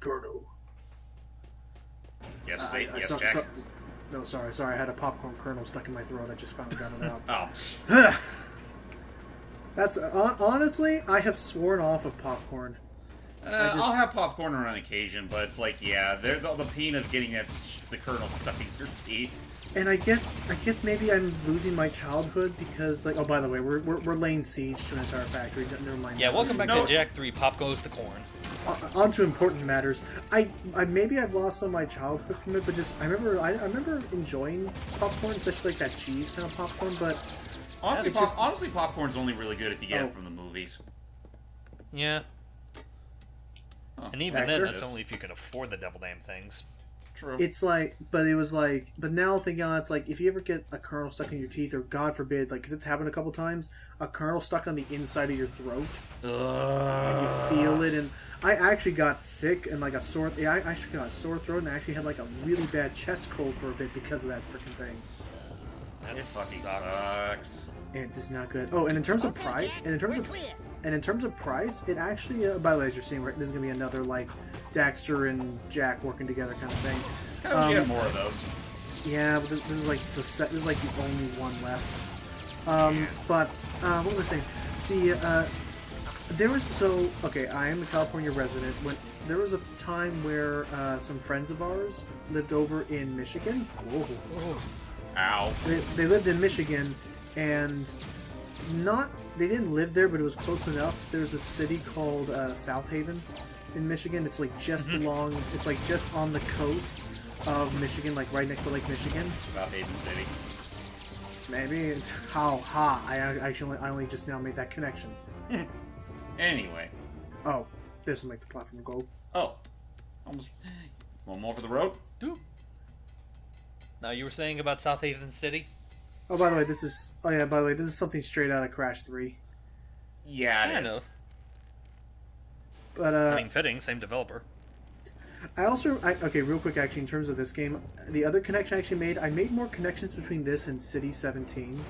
Colonel. Yes, Jack. No, sorry. I had a popcorn kernel stuck in my throat. I just finally got it out. Oh. That's honestly, I have sworn off of popcorn. I'll have popcorn on occasion, but it's like, yeah, the pain of getting the kernel stuck in your teeth. And I guess maybe I'm losing my childhood because, like, oh, by the way, we're laying siege to an entire factory. Never mind. Yeah, welcome back to Jack 3. Pop goes to corn. On to important matters. I maybe I've lost some of my childhood from it, but just I remember enjoying popcorn, especially like that cheese kind of popcorn. But honestly, popcorn's only really good if you get it from the movies. Yeah. Oh, and even then, that's only if you can afford the devil damn things. True. It's like, but now thinking on it's like, if you ever get a kernel stuck in your teeth, or God forbid, like, because it's happened a couple times, a kernel stuck on the inside of your throat, and you feel it, and I actually got sick and like a sore. Yeah, I actually got a sore throat, and I actually had like a really bad chest cold for a bit because of that freaking thing. That fucking sucks. And it's not good. Oh, and in terms of price, it actually. By the way, as you're seeing, right, this is gonna be another like Daxter and Jack working together kind of thing. You have more of those. Yeah, but this is like this is like the only one left. But what was I saying? See, there was okay. I am a California resident. When there was a time where some friends of ours lived over in Michigan. Whoa. Ow. They lived in Michigan, and they didn't live there, but it was close enough. There's a city called South Haven in Michigan. It's like just it's like just on the coast of Michigan, like right next to Lake Michigan. South Haven City. Maybe. I only just now made that connection. Anyway. Oh, this will make the platform go. Oh. Almost. One more for the road? Doop. Now, you were saying about South Haven City? Oh, by the way, this is something straight out of Crash 3. Yeah, it is. Know. But, fitting, same developer. Okay, real quick, actually, in terms of this game, the other connection I actually made, I made more connections between this and City 17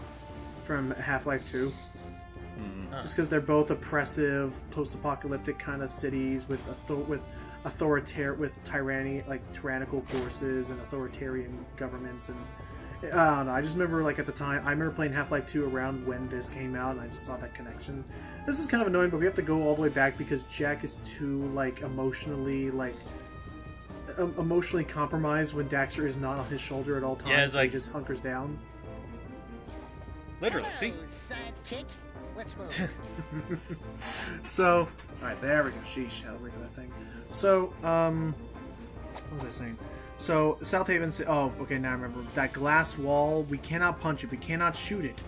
from Half-Life 2. Just because they're both oppressive, post-apocalyptic kind of cities with tyrannical forces and authoritarian governments, and I don't know. I just remember, like, at the time, I remember playing Half-Life 2 around when this came out, and I just saw that connection. This is kind of annoying, but we have to go all the way back because Jack is too, like, emotionally compromised when Daxter is not on his shoulder at all times. Yeah, it's like, he just hunkers down. Literally, see? Sidekick. Let's move. So, alright, there we go. Sheesh, I'll wait for that thing. So, what was I saying? So, South Haven... Oh, okay, now I remember. That glass wall, we cannot punch it. We cannot shoot it.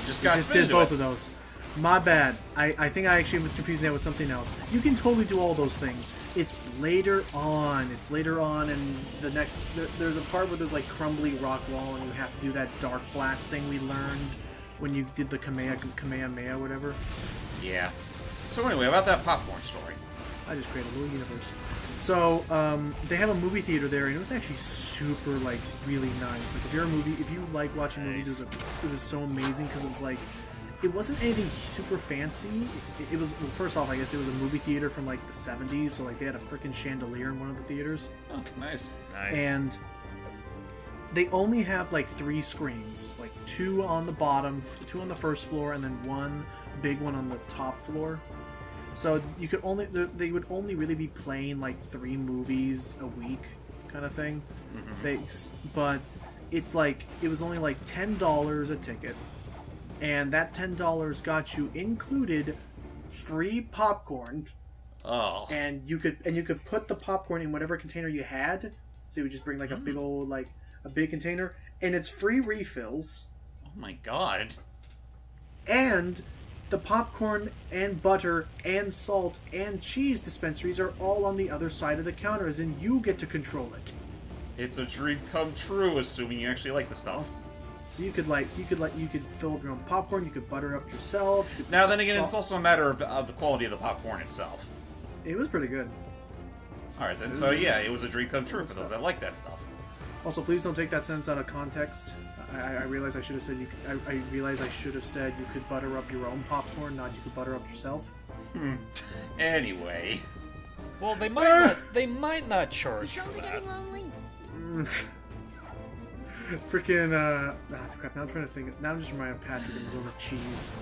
Just did both of those. My bad. I think I actually was confusing that with something else. You can totally do all those things. It's later on. It's later on, and the next... There's a part where there's, like, crumbly rock wall, and you have to do that dark blast thing we learned when you did the Kamehameha, whatever. Yeah. So anyway, about that popcorn story. I just created a little universe. So, they have a movie theater there, and it was actually super, like, really nice. Like, if you like watching movies, it was so amazing, because it was, like, it wasn't anything super fancy. It was, well, first off, I guess it was a movie theater from, like, the 70s, so, like, they had a freaking chandelier in one of the theaters. Oh, nice. And they only have, like, 3 screens. Like, 2 on the bottom, 2 on the first floor, and then 1 big one on the top floor. So they would only really be playing like 3 movies a week, kind of thing. But it's like it was only like $10 a ticket, and that $10 got you included free popcorn. Oh. And you could put the popcorn in whatever container you had. So you would just bring like a big old a big container, and it's free refills. Oh my god. And the popcorn and butter and salt and cheese dispensaries are all on the other side of the counter, as in you get to control it. It's a dream come true, assuming you actually like the stuff. So you could fill up your own popcorn. You could butter up yourself. Now then again, it's also a matter of the quality of the popcorn itself. It was pretty good. All right then. So yeah, it was a dream come true for those that like that stuff. Also, please don't take that sentence out of context. I realize I should have said I realize I should have said you could butter up your own popcorn, not you could butter up yourself. Anyway. Well, they might not charge You're for only that. getting lonely. Freaking, crap, now I'm trying to think. Now I'm just reminding Patrick of the room of cheese.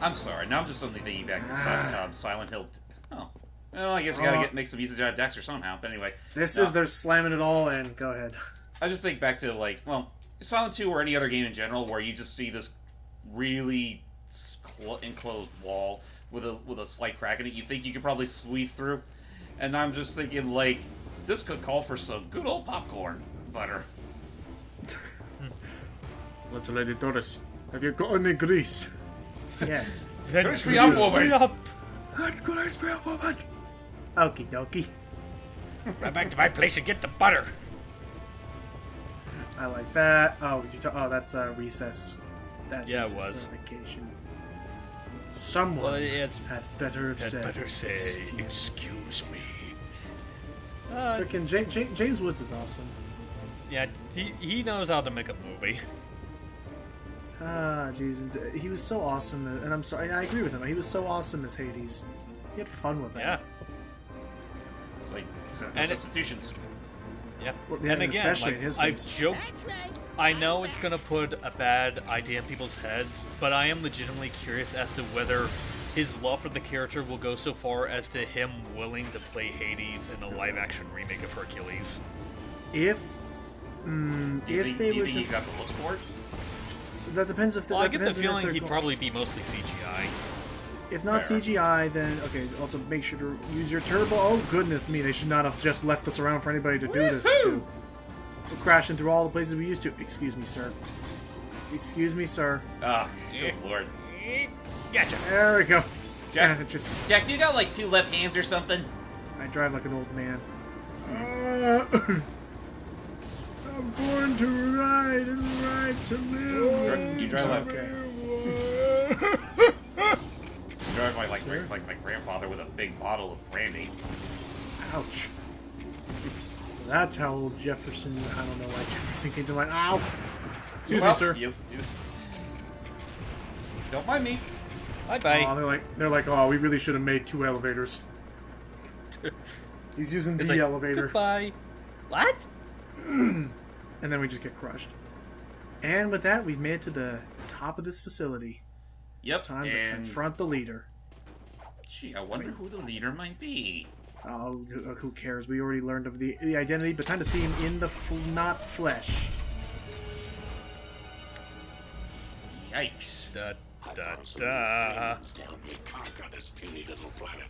I'm sorry. Now I'm just suddenly thinking back to Silent Hill. Oh. Well, I guess you gotta make some usage out of Dexter somehow. But anyway. They're slamming it all in. Go ahead. I just think back to, like, well, Silent 2 or any other game in general where you just see this really enclosed wall with a slight crack in it. You think you could probably squeeze through. And I'm just thinking, like, this could call for some good old popcorn butter. Little Lady Doris, have you got any grease? Yes. Grease me up, woman! Grease me up, woman! Okie dokie. Right back to my place and get the butter. I like that. Oh, that's recess. That's Yeah, it recess was. Vacation. Someone Well, it's had better have said. excuse me. Freaking James Woods is awesome. Yeah, he knows how to make a movie. Ah, jeez, he was so awesome, and I'm sorry, I agree with him. He was so awesome as Hades. He had fun with it. Yeah. It's like And substitutions. Yeah. Well, yeah, And again, especially like, in his I've case. joked. That's right. I know it's gonna put a bad idea in people's heads, but I am legitimately curious as to whether his love for the character will go so far as to him willing to play Hades in a live-action remake of Hercules. If Do you think he's got the looks for it? that depends if Well, I get the depends on if feeling they're he'd go- probably be mostly CGI. If not Fair. CGI, then okay. Also, make sure to use your turbo. Oh goodness me! They should not have just left us around for anybody to do this to. We're crashing through all the places we used to. Excuse me, sir. Excuse me, sir. Ah, good lord. Gotcha. There we go. Jack, Just Jack, do you got like 2 left hands or something? I drive like an old man. I'm born to ride and ride to live. You drive like Okay. you drive like my grandfather with a big bottle of brandy. Ouch. That's how old Jefferson. I don't know why Jefferson came to mind. Ow. Excuse me, sir. You don't mind me. Bye-bye. Oh, they're like, oh, we really should have made 2 elevators. He's using It's the like, elevator, Goodbye. What? and then we just get crushed. And with that, we've made it to the top of this facility. Yep. It's time to and confront the leader. gee, I wonder who the leader might be. Oh, who cares? We already learned of the identity, but time to see him in the not flesh. Yikes. Da, I da, found some da. things to help me conquer this puny little planet.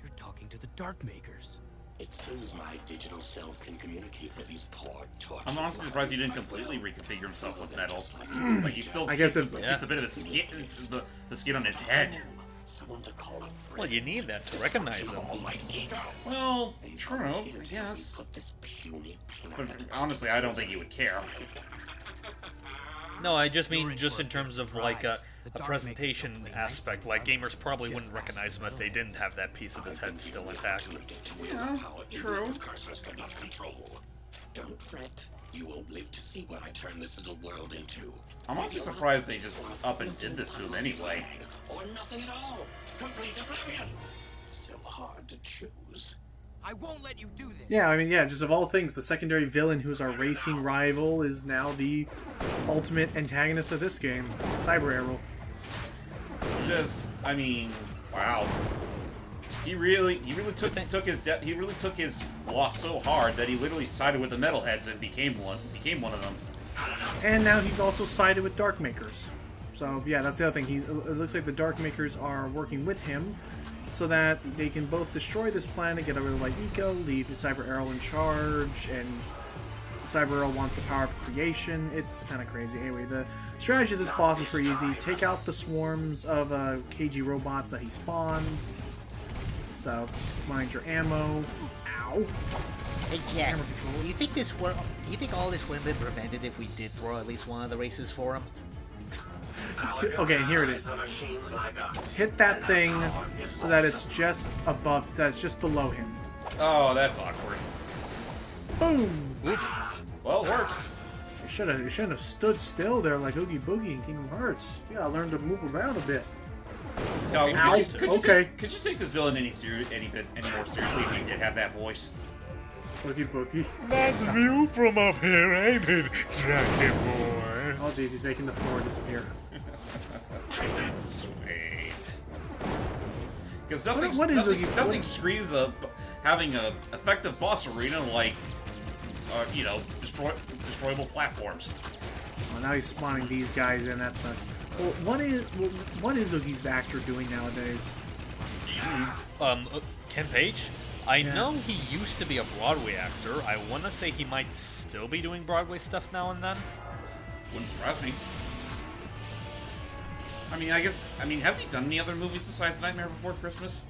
You're talking to the Dark Makers. It seems my digital self can communicate with these poor tortured I'm honestly surprised he didn't minds completely well. reconfigure himself with They're metal. just like you. Like he still I guess keeps, if- keeps a bit of his skin, the skin on his head. Someone to call a friend. Well, you need that to recognize him. All my ego. Well, They true, volunteered to help me yes. put this puny But planet honestly, I don't think he would care. No, I just mean You're in just for a in terms big of like a surprise. The Dark Makers presentation don't play nice aspect. for Like you. gamers probably Just wouldn't ask recognize him if they didn't have that piece of his head still intact. Yeah, true. Cursors cannot control. Don't fret. You won't live to see what I turn this little world into. I'm honestly surprised they just up and did this to him anyway. Or nothing at all. Complete oblivion. So hard to choose. I won't let you do this. Yeah, I mean, yeah, just of all things, the secondary villain who's our racing rival is now the ultimate antagonist of this game, Cyber Errol. Just, I mean, wow. He really took his loss so hard that he literally sided with the metalheads and became one of them. And now he's also sided with Dark Makers. So, yeah, that's the other thing. It looks like the Dark Makers are working with him so that they can both destroy this planet, get rid of Light Eco, leave Cyber Errol in charge, and Cyber Errol wants the power of creation. It's kind of crazy. Anyway, the strategy of this boss is pretty easy. Take out the swarms of KG robots that he spawns. So, just mind your ammo. Ow. Hey Jack, Camera controls. do you think all this would have been prevented if we did throw at least one of the races for him? Okay, here it is. Hit that thing so that it's just above, that's just below him. Oh, that's awkward. Boom! Well, it worked. You shouldn't have stood still there like Oogie Boogie in Kingdom Hearts. You gotta learn to move around a bit. No, Ow, okay. Could you take this villain any more seriously if he did have that voice? Boogie Boogie. Nice view from up here, ain't it, Jackie boy? Oh jeez, he's making the floor disappear. Sweet. Because nothing screams of having a effective boss arena like, destroyable platforms. Well, now he's spawning these guys in. That sucks. Well, what is Oogie's actor doing nowadays? Ken Page? I know he used to be a Broadway actor. I want to say he might still be doing Broadway stuff now and then. Wouldn't surprise me. I mean, has he done any other movies besides Nightmare Before Christmas?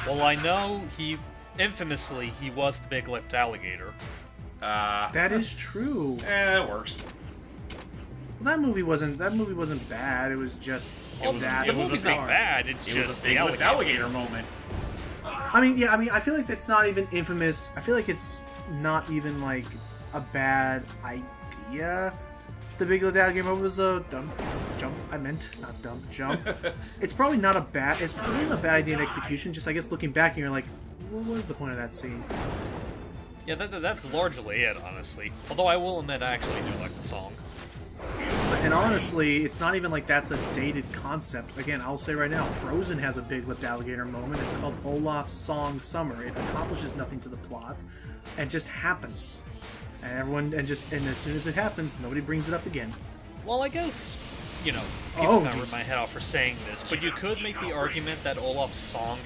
Well, I know infamously, he was the big-lipped alligator. That is true. It works. Well, that movie wasn't bad. It was just The movie's not bad. It's just the alligator moment. I feel like that's not even infamous. I feel like it's not even like a bad idea. The Big Little Alligator moment was a dumb jump. I meant not dumb jump. It's probably not a bad. It's probably not a bad idea in execution. Just I guess looking back, and you're like, what was the point of that scene? Yeah, that's largely it, honestly. Although I will admit, I actually do like the song. And honestly, it's not even like that's a dated concept. Again, I'll say right now, Frozen has a big-lipped alligator moment. It's called Olaf's Song Summer. It accomplishes nothing to the plot, and just happens. And as soon as it happens, nobody brings it up again. Well, I guess, people can rip my head off for saying this, but you could make the argument that Olaf's song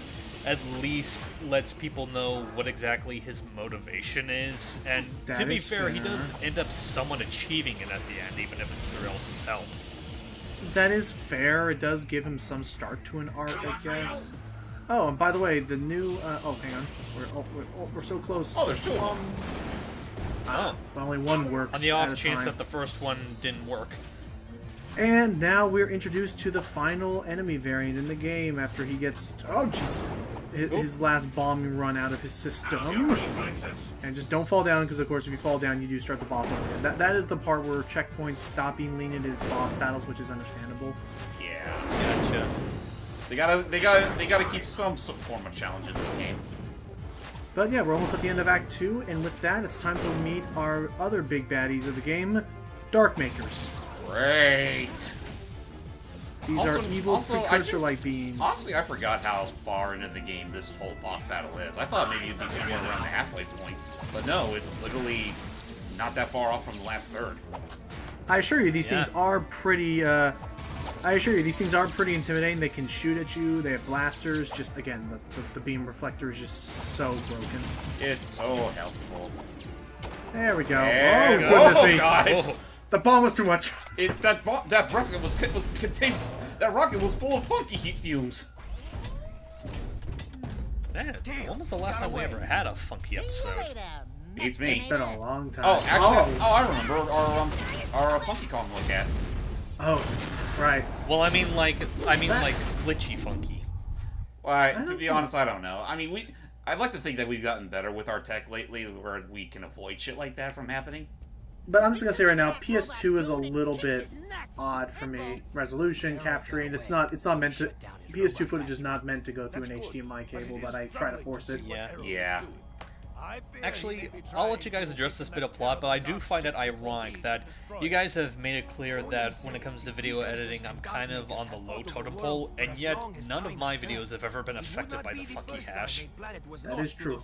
at least lets people know what exactly his motivation is, and to be fair, he does end up somewhat achieving it at the end, even if it's through Elsa's help. That is fair. It does give him some start to an arc, I guess. Oh, and by the way, the new... hang on. We're so close. Oh, there's two. Only one works on the off at a chance time. that the first one didn't work. And now we're introduced to the final enemy variant in the game after he gets... Oh, jeez. His last bombing run out of his system. And just don't fall down, because of course if you fall down, you do start the boss over again. That is the part where checkpoints stop being lenient as boss battles, which is understandable. Yeah. Gotcha. They gotta keep some form of challenge in this game. But yeah, we're almost at the end of Act 2, and with that, it's time to meet our other big baddies of the game, Darkmakers. Great! These are evil precursor-like beings. Honestly, I forgot how far into the game this whole boss battle is. I thought maybe it'd be somewhere around the halfway point. But no, it's literally not that far off from the last third. I assure you, these things are pretty, intimidating. They can shoot at you, they have blasters. Just, again, the beam reflector is just so broken. It's so helpful. There we go. There Goodness me. God. Oh, the bomb was too much. That rocket was contained. That rocket was full of funky heat fumes. Man, when was the last time we ever had a funky episode? Beats me. It's been a long time. Oh, actually, I remember our Funky Kong look at. Oh, right. Well, I mean like glitchy funky. Well, to be honest, I don't know. I mean, I'd like to think that we've gotten better with our tech lately, where we can avoid shit like that from happening. But I'm just gonna say right now, PS2 is a little bit odd for me. Resolution, capturing, it's not meant to. PS2 footage is not meant to go through an HDMI cable, but I try to force it. Yeah. Actually, I'll let you guys address this bit of plot, but I do find it ironic that you guys have made it clear that when it comes to video editing, I'm kind of on the low totem pole, and yet none of my videos have ever been affected by the funky hash. That is true.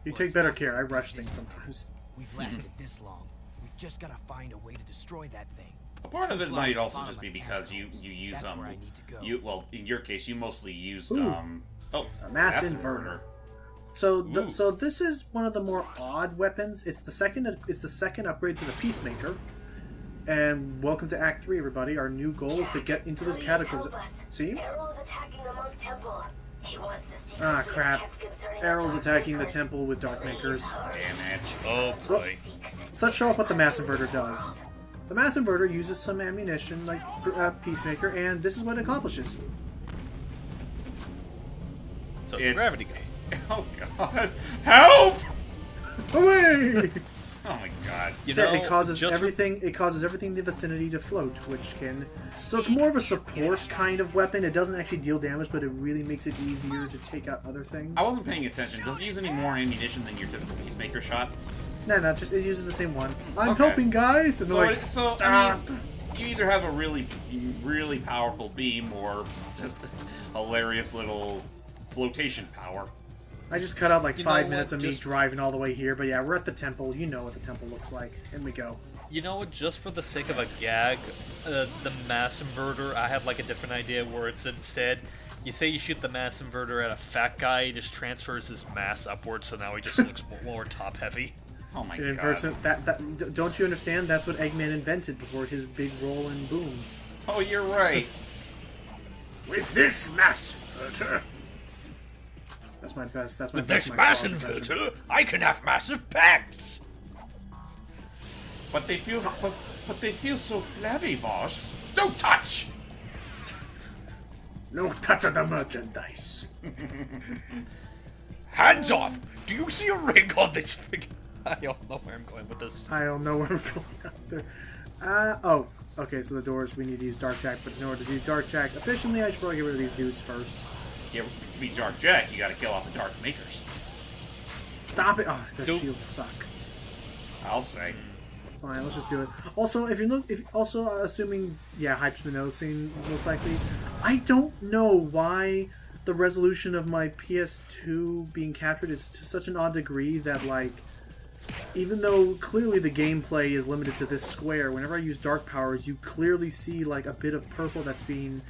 You take better care. I rush things sometimes. We've lasted this long. We've just gotta find a way to destroy that thing. A part of it might also just be because you use well, in your case, you mostly used a mass inverter. So this is one of the more odd weapons. It's the second upgrade to the Peacemaker. And welcome to Act 3, everybody. Our new goal is to get into this catacombs. See? Errol's attacking the monk temple. He wants this to Ah, crap. Errol's attacking the temple with Darkmakers. Damn it. Oh boy. So let's show off what the Mass Inverter does. The Mass Inverter uses some ammunition like Peacemaker, and this is what it accomplishes. So it's a gravity gun. Oh god. Help! Away! Oh my god. You So know, it causes just everything. It causes everything in the vicinity to float, which can. So it's more of a support kind of weapon. It doesn't actually deal damage, but it really makes it easier to take out other things. I wasn't paying attention. Does it use any more ammunition than your typical Peacemaker shot? No, just it uses the same one. I'm Okay. helping, guys. And So, they're like, I stop. mean, you either have a really, really powerful beam or just hilarious little flotation power. I just cut out like You 5 know minutes what, of me just- driving all the way here, but yeah, we're at the temple. You know what the temple looks like. In we go. You know what? Just for the sake of a gag, the mass inverter, I had like a different idea where it's instead, you say you shoot the mass inverter at a fat guy, he just transfers his mass upwards, so now he just looks more top heavy. Oh my It inverts god. it. Don't you understand? That's what Eggman invented before his big roll and boom. Oh, you're right. With this mass inverter. That's my best. That's my With best. this my mass quality impression. inverter, I can have massive pecs! But they feel so flabby, boss. Don't touch. No touch of the merchandise. Hands off! Do you see a ring on this figure? I don't know where I'm going with this. I don't know where I'm going out there. Oh, okay. So the doors. We need to use Dark Jack, but in order to do Dark Jack efficiently, I should probably get rid of these dudes first. Yeah, to be Dark Jack, you gotta kill off the Dark Makers. Stop it! Oh, their Nope. shields suck. I'll say. Fine, let's just do it. Also, assuming, yeah, Hype's been noticing, most likely, I don't know why the resolution of my PS2 being captured is to such an odd degree that, like, even though clearly the gameplay is limited to this square, whenever I use dark powers, you clearly see, like, a bit of purple that's being,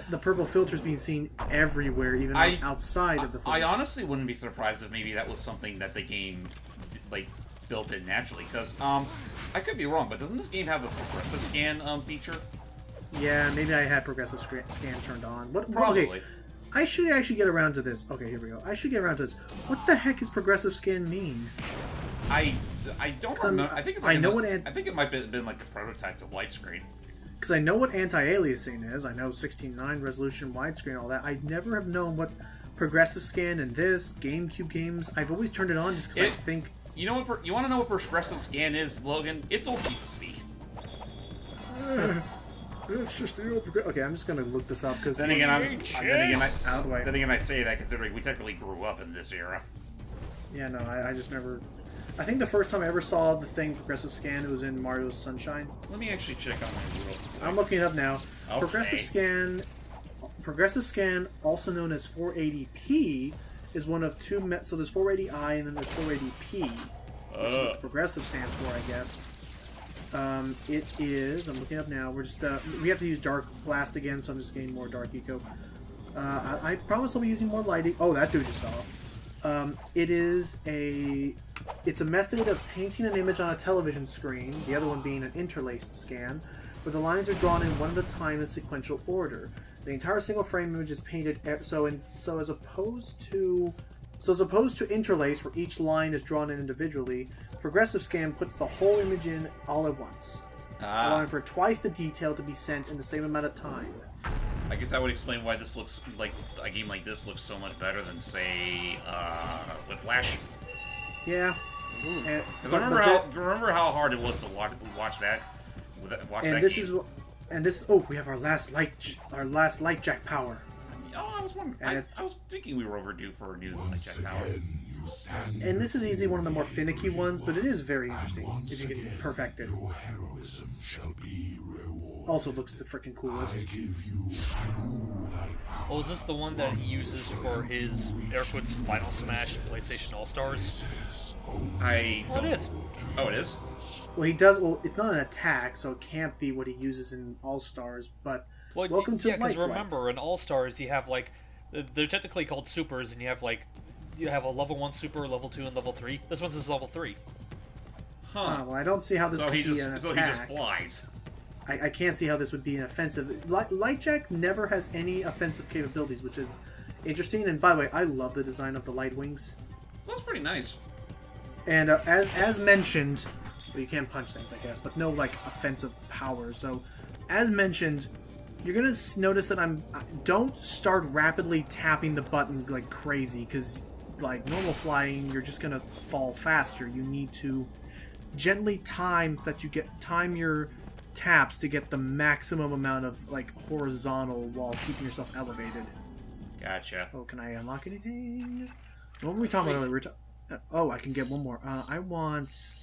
the purple filter's being seen everywhere, even outside of the footage. I honestly wouldn't be surprised if maybe that was something that the game, like, built in naturally. Because, I could be wrong, but doesn't this game have a progressive scan feature? Yeah, maybe I had progressive scan turned on. Probably. Okay, I should actually get around to this. Okay, here we go. I should get around to this. What the heck does progressive scan mean? I don't remember. I think it's like I know what I think it might have been like a prototype to widescreen. Because I know what anti-aliasing is. I know 16:9 resolution, widescreen, all that. I never have known what progressive scan in this GameCube games. I've always turned it on just because I think. You know what? You want to know what progressive scan is, Logan? It's old people speak. It's just the old. Okay, I'm just gonna look this up because. Then again, out of the way. Then again, I say that considering we technically grew up in this era. Yeah, no, I just never. I think the first time I ever saw the thing progressive scan, it was in Mario's Sunshine. Let me actually check on my world. I'm looking it up now. Okay. Progressive scan, also known as 480p, is one of two. So there's 480i and then there's 480p, which is what progressive stands for, I guess. It is. I'm looking up now. We're just. We have to use Dark Blast again, so I'm just getting more Dark Eco. I promise I'll be using more lighting. Oh, that dude just fell off. It's a method of painting an image on a television screen, the other one being an interlaced scan, where the lines are drawn in one at a time in sequential order. The entire single frame image is painted so as opposed to interlace where each line is drawn in individually, progressive scan puts the whole image in all at once, allowing for twice the detail to be sent in the same amount of time. I guess that would explain why this looks like a game like this looks so much better than, say, Whiplash. Yeah. Because remember how hard it was to watch that. We have our last light jack power. Oh, I was wondering. I was thinking we were overdue for a new light jack power. And this is easily one of the more finicky ones, but it is very interesting if you can perfect it. Your heroism shall be rewarded. Also looks the freaking coolest. I give you a new light power. Oh, is this the one that he uses for his air quotes Final Smash PlayStation All Stars? Oh, it is. Oh, it is. Well, he does. Well, it's not an attack, so it can't be what he uses in All Stars. But welcome to because Life remember, in All Stars, you have like they're technically called supers, and you have a level 1 super, level 2, and level 3. This one's is level 3. Huh. Well, I don't see how this could be an attack. So he just flies. I can't see how this would be an offensive. Lightjack never has any offensive capabilities, which is interesting. And by the way, I love the design of the light wings. That's pretty nice. And as mentioned, well, you can't punch things, I guess, but no like offensive power. So, as mentioned, you're gonna notice that don't start rapidly tapping the button like crazy, because like normal flying, you're just gonna fall faster. You need to gently time your taps to get the maximum amount of like horizontal while keeping yourself elevated. Gotcha. Oh, can I unlock anything? What were we talking about earlier? Oh, I can get one more. I want.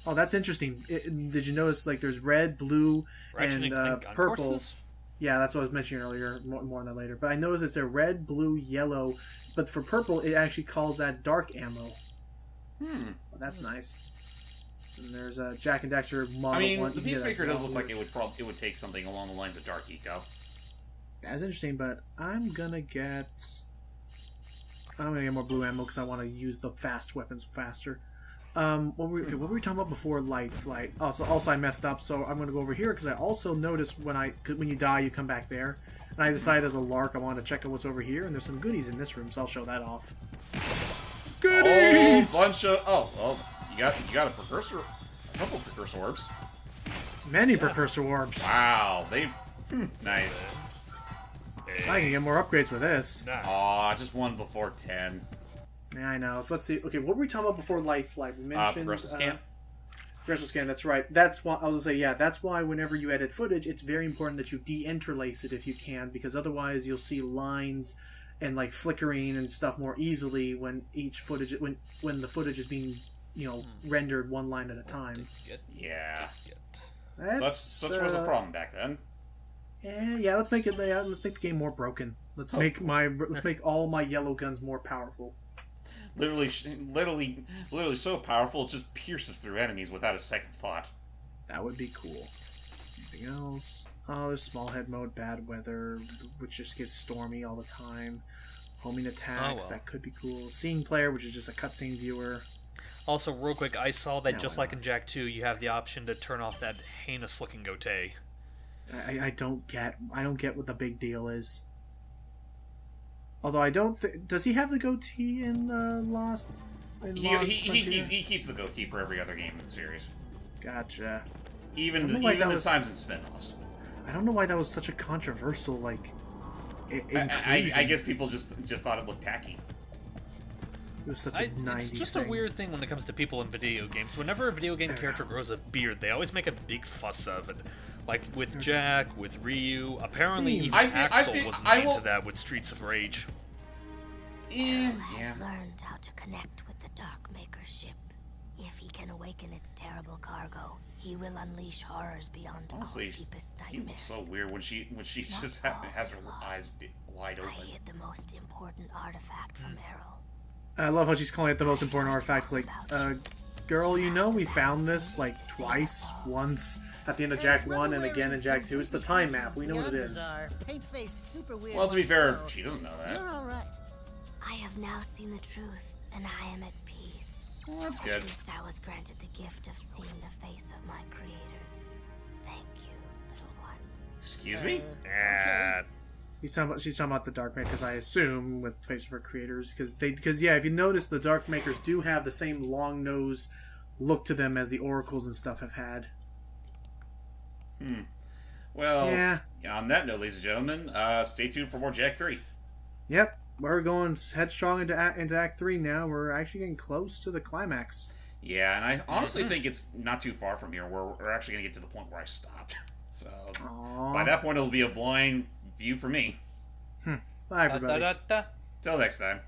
Oh, that's interesting. Did you notice like there's red, blue, and purple? Courses? Yeah, that's what I was mentioning earlier. More on that later. But I noticed it's a red, blue, yellow. But for purple, it actually calls that dark ammo. Well, that's nice. And there's a Jack and Daxter model. I mean, one. the Peacemaker does look like it would take something along the lines of Dark Eco. That's interesting, but I'm gonna get more blue ammo because I want to use the fast weapons faster. What were we talking about before light flight? Also I messed up, so I'm gonna go over here because I also noticed when you die, you come back there. And I decided as a lark I wanted to check out what's over here, and there's some goodies in this room, so I'll show that off. Goodies! You got a precursor, a couple precursor orbs. Many precursor orbs. Wow, nice. I can get more upgrades with this. Aw, just one before 10. Yeah, I know. So let's see. Okay, what were we talking about before light flight? We mentioned Progressive scan. Progressive scan. That's right. That's why I was gonna say. Yeah, that's why whenever you edit footage, it's very important that you de-interlace it if you can, because otherwise you'll see lines and like flickering and stuff more easily when when the footage is being rendered one line at a time. Yeah. That's Such was a problem back then. Yeah, let's make it. Let's make the game more broken. Let's make all my yellow guns more powerful. Literally so powerful it just pierces through enemies without a second thought. That would be cool. Anything else? Oh, there's small head mode, bad weather, which just gets stormy all the time. Homing attacks, that could be cool. Scene player, which is just a cutscene viewer. Also, real quick, I saw that just like in Jak 2, you have the option to turn off that heinous-looking goatee. I don't get what the big deal is. Although I don't does he have the goatee in Lost? He keeps the goatee for every other game in the series. Gotcha. Even the times in spin-offs. I don't know why that was such a controversial inclusion. I guess people just thought it looked tacky. It was such a 90s It's just thing. a weird thing when it comes to people in video games. Whenever a video game character grows a beard, they always make a big fuss of it. Like with Jak, with Ryu. Apparently, even Axel wasn't into that with Streets of Rage. Errol has learned how to connect with the Darkmaker ship. If he can awaken its terrible cargo, he will unleash horrors beyond Honestly, our deepest she looks nightmares. so weird when she just has her eyes wide I open. hid the most important artifact from Errol. I love how she's calling it the most important artifact. Like, girl, we found this like twice. Once at the end of Jak 1 and again in Jak 2. It's the time map. We know what it is. Well, to be fair, she doesn't know that. You're all right. I have now seen the truth, and I am at peace. Well, that's good. At least I was granted the gift of seeing the face of my creators. Thank you, little one. Excuse me? She's talking about the Darkmakers, I assume, with Face of Her Creators, because if you notice, the Darkmakers do have the same long nose look to them as the Oracles and stuff have had. Well, yeah. On that note, ladies and gentlemen, stay tuned for more Jak 3. Yep, we're going headstrong into Act 3 now. We're actually getting close to the climax. Yeah, and I honestly think it's not too far from here where we're actually going to get to the point where I stopped. So, by that point, it'll be a blind view for me. Bye, everybody. Till next time.